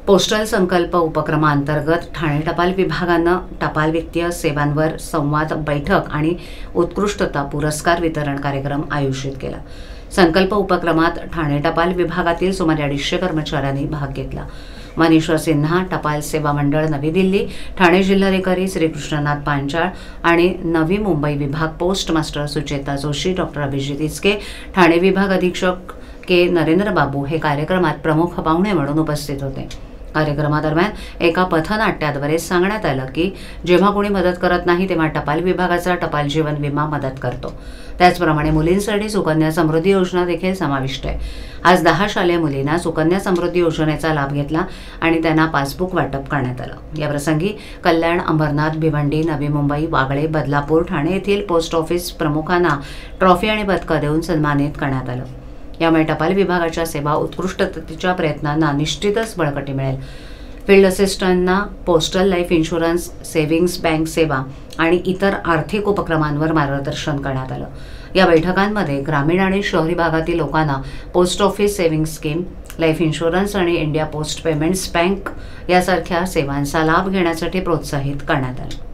Postal संकल्प उपक्रमांतर्गत ठाणे टपाल विभागानं टपाल वित्तीय सेवांवर संवाद बैठक आणि उत्कृष्टता पुरस्कार वितरण कार्यक्रम आयोजित केला। संकल्प उपक्रमात ठाणे टपाल विभागातील सुमारे 250 कर्मचाऱ्यांनी भाग घेतला। मनीषा सिन्हा, टपाल सेवा मंडळ नवी दिल्ली, ठाणे जिल्हाधिकारी श्री कृष्णनाथ पांचाळ आणि नवी मुंबई विभाग post master Sucheta Joshi, doctor Abhijit Ichke, Thane विभाग अधीक्षक के नरेंद्र बाबू हे कार्यक्रमात प्रमुख पाहुणे म्हणून उपस्थित होते। कार्यक्रमादरम्यान एका पथनाट्याद्वारे सांगण्यात आलं की जेव्हा कोणी मदत करत नाही तेव्हा टपाल विभागाचा टपाल जीवन विमा मदत करतो। त्याचप्रमाणे मुलींसाठी सुकन्या समृद्धी योजना देखील समाविष्ट आहे। आज 10 शालेय मुलींना सुकन्या समृद्धी योजनेचा लाभ घेतला आणि त्यांना पासबुक वाटप करण्यात आलं। या प्रसंगी कल्याण, अंबरनाथ, भिवंडी, नवी मुंबई, वागळे, बदलापूर, ठाणे येथील पोस्ट ऑफिस प्रमुखांना ट्रॉफी आणि पदकं देऊन सन्मानित करण्यात आलं। यामुळे टपाल विभागाच्या सेवा उत्कृष्टतेच्या प्रयत्नांना निश्चितच बळकटी मिळेल। फील्ड असिस्टंटना postal life insurance, savings bank सेवा आणि इतर आर्थिक उपक्रमांवर मार्गदर्शन करण्यात आलं। या बैठकांमध्ये ग्रामीण आणि शहरी भागातील लोकांना post office savings scheme, life insurance आणि इंडिया पोस्ट पेमेंट्स बँक यासारख्या सेवांचा लाभ घेण्यासाठी प्रोत्साहित करण्यात आलं।